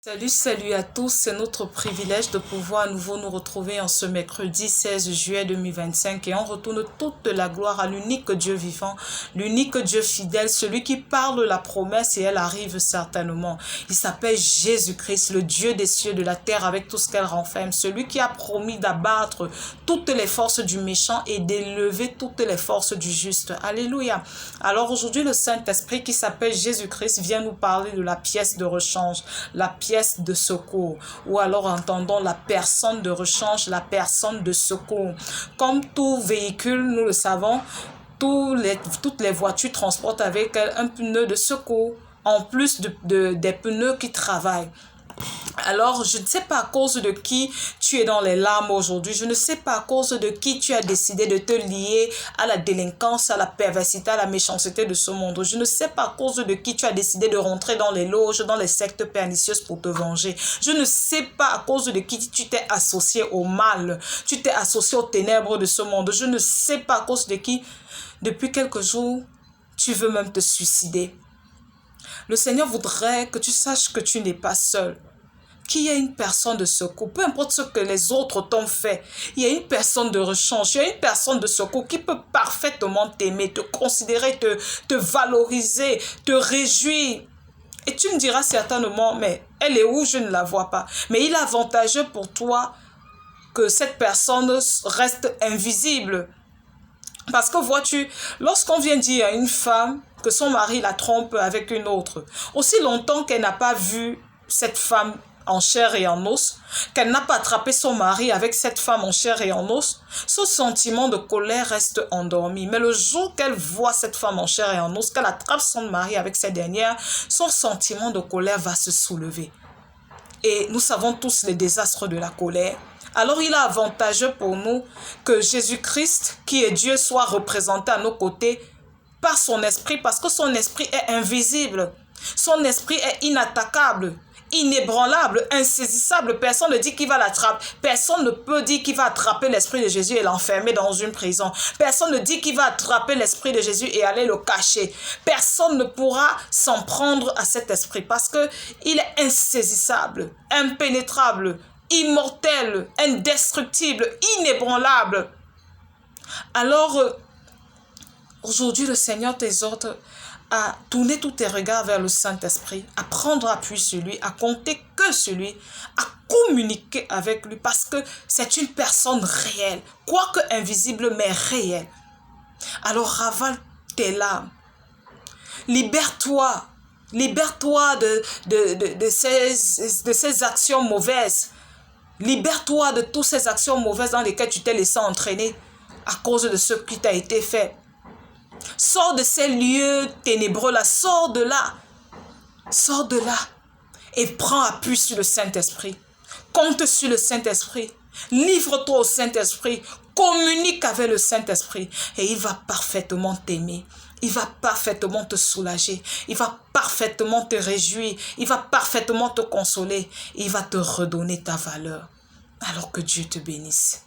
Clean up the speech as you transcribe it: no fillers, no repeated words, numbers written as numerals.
Salut à tous, c'est notre privilège de pouvoir à nouveau nous retrouver en ce mercredi 16 juillet 2025 et on retourne toute la gloire à l'unique Dieu vivant, l'unique Dieu fidèle, celui qui parle la promesse et elle arrive certainement. Il s'appelle Jésus-Christ, le Dieu des cieux, de la terre avec tout ce qu'elle renferme, celui qui a promis d'abattre toutes les forces du méchant et d'élever toutes les forces du juste. Alléluia. Alors aujourd'hui, le Saint-Esprit qui s'appelle Jésus-Christ vient nous parler de la pièce de rechange, la pièce de secours, ou alors entendons la personne de rechange, la personne de secours. Comme tout véhicule, nous le savons, toutes les voitures transportent avec elles un pneu de secours, en plus des pneus qui travaillent. Alors, je ne sais pas à cause de qui tu es dans les larmes aujourd'hui. Je ne sais pas à cause de qui tu as décidé de te lier à la délinquance, à la perversité, à la méchanceté de ce monde. Je ne sais pas à cause de qui tu as décidé de rentrer dans les loges, dans les sectes pernicieuses pour te venger. Je ne sais pas à cause de qui tu t'es associé au mal. Tu t'es associé aux ténèbres de ce monde. Je ne sais pas à cause de qui, depuis quelques jours, tu veux même te suicider. Le Seigneur voudrait que tu saches que tu n'es pas seul. Qu'il y a une personne de secours, peu importe ce que les autres t'ont fait, il y a une personne de rechange, il y a une personne de secours qui peut parfaitement t'aimer, te considérer, te valoriser, te réjouir. Et tu me diras certainement, mais elle est où? Je ne la vois pas. Mais il est avantageux pour toi que cette personne reste invisible. Parce que vois-tu, lorsqu'on vient dire à une femme que son mari la trompe avec une autre, aussi longtemps qu'elle n'a pas vu cette femme en chair et en os, qu'elle n'a pas attrapé son mari avec cette femme en chair et en os, ce sentiment de colère reste endormi. Mais le jour qu'elle voit cette femme en chair et en os, qu'elle attrape son mari avec cette dernière, son sentiment de colère va se soulever. Et nous savons tous les désastres de la colère. Alors il est avantageux pour nous que Jésus-Christ, qui est Dieu, soit représenté à nos côtés par son esprit, parce que son esprit est invisible. Son esprit est inattaquable, inébranlable, insaisissable. Personne ne dit qu'il va l'attraper. Personne ne peut dire qu'il va attraper l'esprit de Jésus et l'enfermer dans une prison. Personne ne dit qu'il va attraper l'esprit de Jésus et aller le cacher. Personne ne pourra s'en prendre à cet esprit parce qu'il est insaisissable, impénétrable, immortel, indestructible, inébranlable. Alors, aujourd'hui, le Seigneur t'exhorte à tourner tous tes regards vers le Saint-Esprit, à prendre appui sur lui, à compter que sur lui, à communiquer avec lui parce que c'est une personne réelle, quoique invisible mais réelle. Alors ravale tes larmes, libère-toi de ces actions mauvaises, libère-toi de toutes ces actions mauvaises dans lesquelles tu t'es laissé entraîner à cause de ce qui t'a été fait. Sors de ces lieux ténébreux-là, sors de là et prends appui sur le Saint-Esprit. Compte sur le Saint-Esprit, livre-toi au Saint-Esprit, communique avec le Saint-Esprit et il va parfaitement t'aimer. Il va parfaitement te soulager, il va parfaitement te réjouir, il va parfaitement te consoler, il va te redonner ta valeur. Alors que Dieu te bénisse.